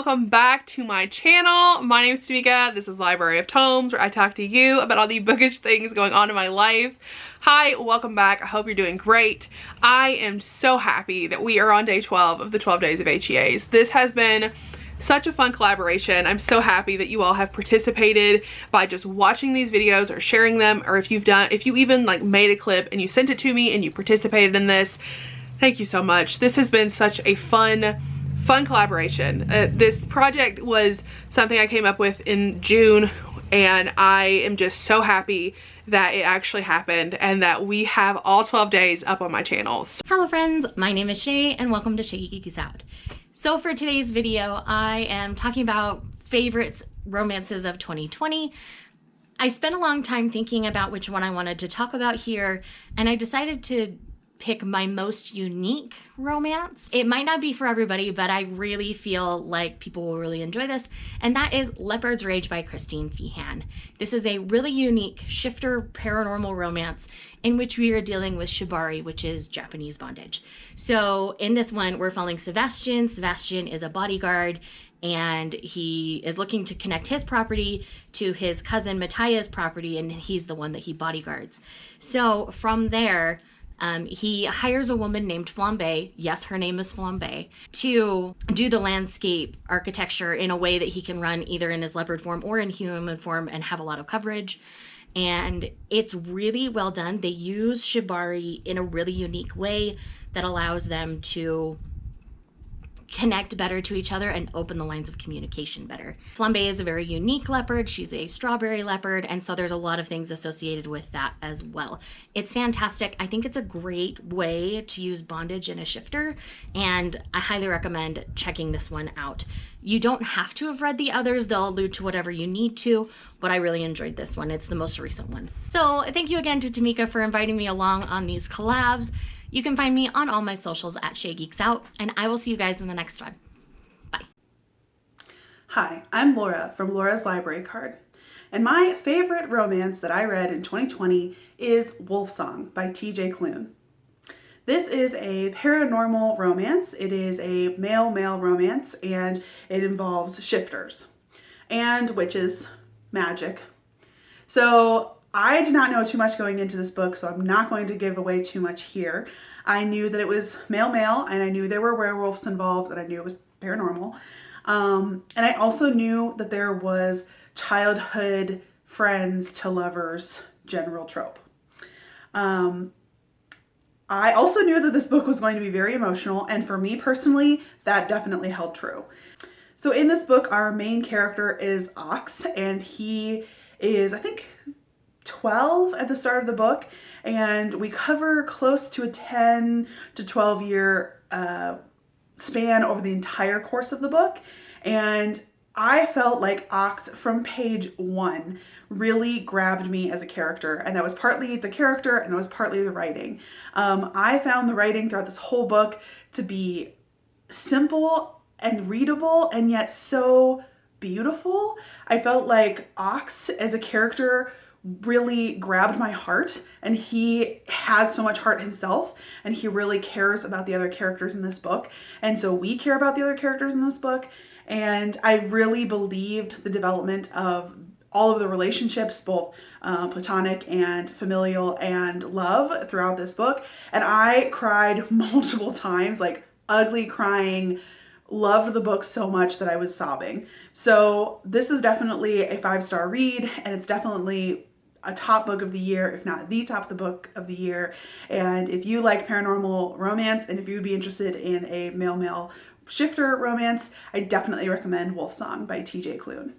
welcome back to my channel. My name is Tamika. This is Library of Tomes, where I talk to you about all the bookish things going on in my life. Hi, welcome back. I hope you're doing great. I am so happy that we are on day 12 of the 12 days of HEAs. This has been such a fun collaboration. I'm so happy that you all have participated by just watching these videos or sharing them, or if you even like made a clip and you sent it to me and you participated in this. Thank you so much. This has been such a fun collaboration. This project was something I came up with in June, and I am just so happy that it actually happened and that we have all 12 days up on my channels. Hello friends, my name is Shay and welcome to Shay Geeks Out. So for today's video, I am talking about favorites romances of 2020. I spent a long time thinking about which one I wanted to talk about here, and I decided to pick my most unique romance. It might not be for everybody, but I really feel like people will really enjoy this, and that is Leopards Rage by Christine Feehan. This is a really unique shifter paranormal romance in which we are dealing with shibari, which is Japanese bondage. So in this one, we're following Sebastian. Sebastian is a bodyguard, and he is looking to connect his property to his cousin Matthias' property, and he's the one that he bodyguards. So from there, he hires a woman named Flambe, yes, her name is Flambe, to do the landscape architecture in a way that he can run either in his leopard form or in human form and have a lot of coverage. And it's really well done. They use shibari in a really unique way that allows them to connect better to each other and open the lines of communication better. Flambe is a very unique leopard. She's a strawberry leopard, and so there's a lot of things associated with that as well. It's fantastic. I think it's a great way to use bondage in a shifter, and I highly recommend checking this one out. You don't have to have read the others. They'll allude to whatever you need to, but I really enjoyed this one. It's the most recent one. So thank you again to Tamika for inviting me along on these collabs. You can find me on all my socials at Shay Geeks Out, and I will see you guys in the next one. Bye. Hi, I'm Laura from Laura's Library Card, and my favorite romance that I read in 2020 is Wolf Song by T.J. Klune. This is a paranormal romance. It is a male-male romance, and it involves shifters and witches, magic. So I did not know too much going into this book, so I'm not going to give away too much here. I knew that it was male-male, and I knew there were werewolves involved, and I knew it was paranormal. And I also knew that there was childhood friends to lovers general trope. I also knew that this book was going to be very emotional, and for me personally, that definitely held true. So in this book, our main character is Ox, and he is, I think, 12 at the start of the book, and we cover close to a 10 to 12 year span over the entire course of the book. And I felt like Ox from page 1 really grabbed me as a character, and that was partly the character and it was partly the writing. I found the writing throughout this whole book to be simple and readable and yet so beautiful. I felt like Ox as a character really grabbed my heart, and he has so much heart himself, and he really cares about the other characters in this book, and so we care about the other characters in this book. And I really believed the development of all of the relationships, both platonic and familial and love, throughout this book. And I cried multiple times, like ugly crying, loved the book so much that I was sobbing. So this is definitely a 5-star read, and it's definitely a top book of the year, if not the top book of the year. And if you like paranormal romance, and if you would be interested in a male-male shifter romance, I definitely recommend Wolf Song by T.J. Klune.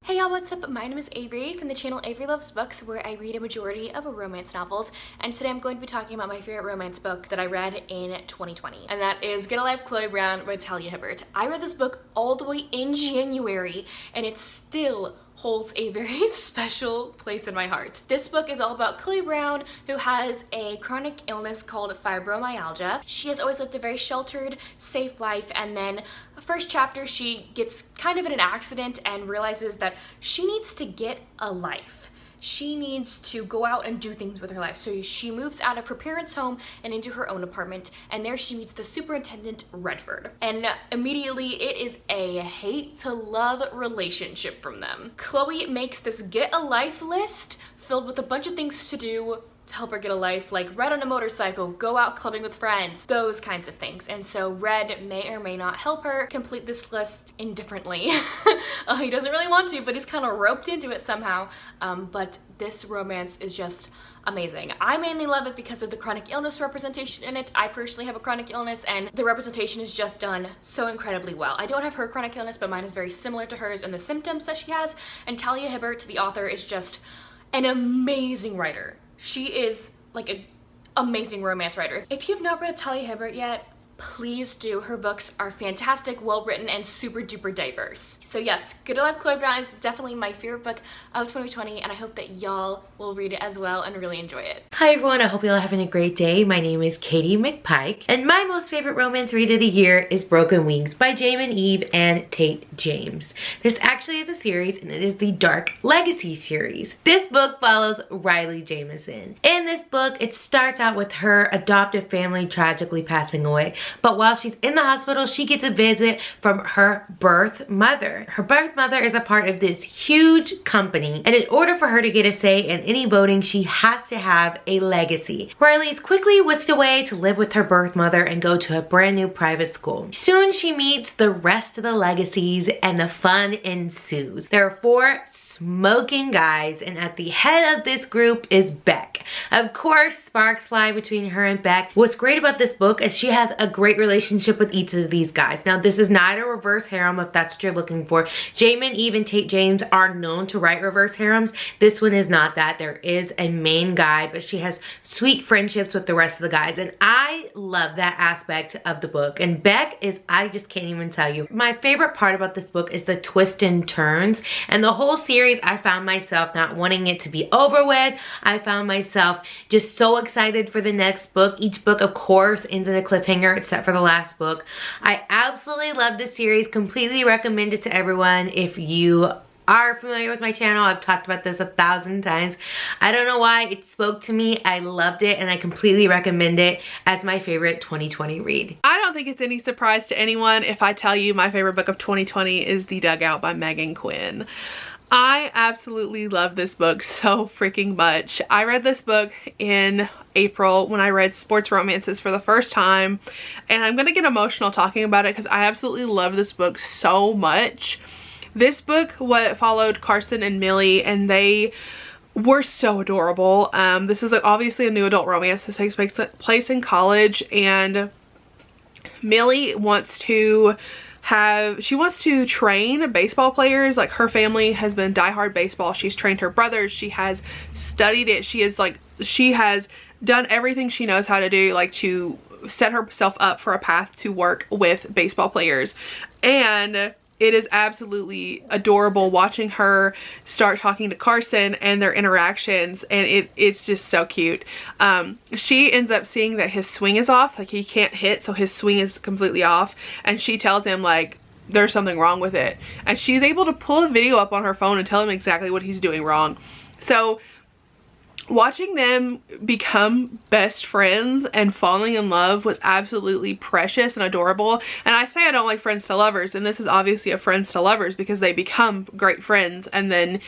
Hey y'all, what's up? My name is Avery from the channel Avery Loves Books, where I read a majority of romance novels, and today I'm going to be talking about my favorite romance book that I read in 2020, and that is Get a Life, Chloe Brown by Talia Hibbert. I read this book all the way in January, and it still holds a very special place in my heart. This book is all about Chloe Brown, who has a chronic illness called fibromyalgia. She has always lived a very sheltered, safe life, and then first chapter she gets kind of in an accident and realizes that she needs to get a life. she needs to go out and do things with her life. So she moves out of her parents' home and into her own apartment, and there she meets the superintendent, Redford. And immediately it is a hate to love relationship from them. Chloe makes this get a life list filled with a bunch of things to do to help her get a life, like ride on a motorcycle, go out clubbing with friends, those kinds of things. And so Red may or may not help her complete this list indifferently. He doesn't really want to, but he's kind of roped into it somehow. But this romance is just amazing. I mainly love it because of the chronic illness representation in it. I personally have a chronic illness, and the representation is just done so incredibly well. I don't have her chronic illness, but mine is very similar to hers in the symptoms that she has. And Talia Hibbert, the author, is just an amazing writer. She is like an amazing romance writer. If you've not read Talia Hibbert yet, please do. Her books are fantastic, well written, and super duper diverse. So yes, Good Life Chloe Brown is definitely my favorite book of 2020, and I hope that y'all will read it as well and really enjoy it. Hi everyone, I hope you're all having a great day. My name is Katie McPike, and my most favorite romance read of the year is Broken Wings by Jamin Eve and Tate James. This actually is a series, and it is the Dark Legacy series. This book follows Riley Jameson. In this book, it starts out with her adoptive family tragically passing away. But while she's in the hospital, she gets a visit from her birth mother. Her birth mother is a part of this huge company, and in order for her to get a say in any voting, she has to have a legacy. Riley is quickly whisked away to live with her birth mother and go to a brand new private school. Soon she meets the rest of the legacies, and the fun ensues. There are 4 smoking guys, and at the head of this group is Beck. Of course, sparks fly between her and Beck. What's great about this book is she has a great relationship with each of these guys. Now, this is not a reverse harem if that's what you're looking for. Jamin Eve and Tate James are known to write reverse harems. This one is not that. There is a main guy, but she has sweet friendships with the rest of the guys, and I love that aspect of the book. And Beck is, I just can't even tell you. My favorite part about this book is the twists and turns, and the whole series I found myself not wanting it to be over with. I found myself just so excited for the next book. Each book, of course, ends in a cliffhanger except for the last book. I absolutely love this series. Completely recommend it to everyone. If you are familiar with my channel, I've talked about this 1,000 times. I don't know why it spoke to me. I loved it, and I completely recommend it as my favorite 2020 read. I don't think it's any surprise to anyone if I tell you my favorite book of 2020 is The Dugout by Megan Quinn. I absolutely love this book so freaking much. I read this book in April when I read sports romances for the first time, and I'm gonna get emotional talking about it because I absolutely love this book so much. This book followed Carson and Millie, and they were so adorable. This is obviously a new adult romance. This takes place in college, and Millie wants to train baseball players. Like, her family has been diehard baseball. She's trained her brothers. She has studied it. She has done everything she knows how to do, like, to set herself up for a path to work with baseball players. And it is absolutely adorable watching her start talking to Carson and their interactions, and it's just so cute. She ends up seeing that his swing is off, like he can't hit, so his swing is completely off, and she tells him like there's something wrong with it, and she's able to pull a video up on her phone and tell him exactly what he's doing wrong. So watching them become best friends and falling in love was absolutely precious and adorable. And I say I don't like friends to lovers, and this is obviously a friends to lovers because they become great friends and then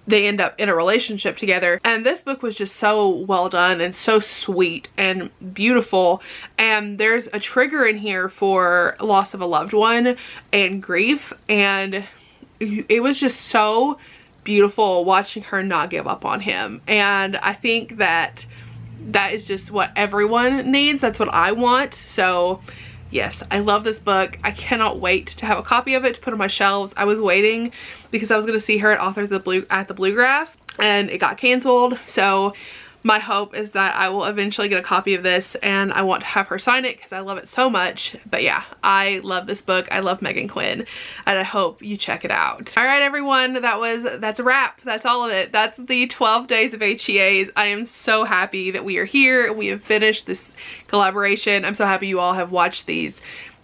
they end up in a relationship together. And this book was just so well done and so sweet and beautiful. And there's a trigger in here for loss of a loved one and grief, and it was just so beautiful watching her not give up on him. And I think that is just what everyone needs. That's what I want. So yes, I love this book. I cannot wait to have a copy of it to put on my shelves. I was waiting because I was going to see her at Authors at the Bluegrass, and it got canceled. So my hope is that I will eventually get a copy of this, and I want to have her sign it because I love it so much. But yeah, I love this book. I love Megan Quinn, and I hope you check it out. All right, everyone, that's a wrap. That's all of it. That's the 12 days of HEAs. I am so happy that we are here. We have finished this collaboration. I'm so happy you all have watched these.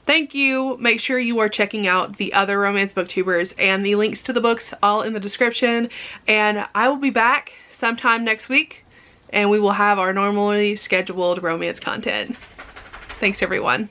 Thank you. Make sure you are checking out the other romance booktubers and the links to the books all in the description. And I will be back sometime next week and we will have our normally scheduled romance content. Thanks everyone.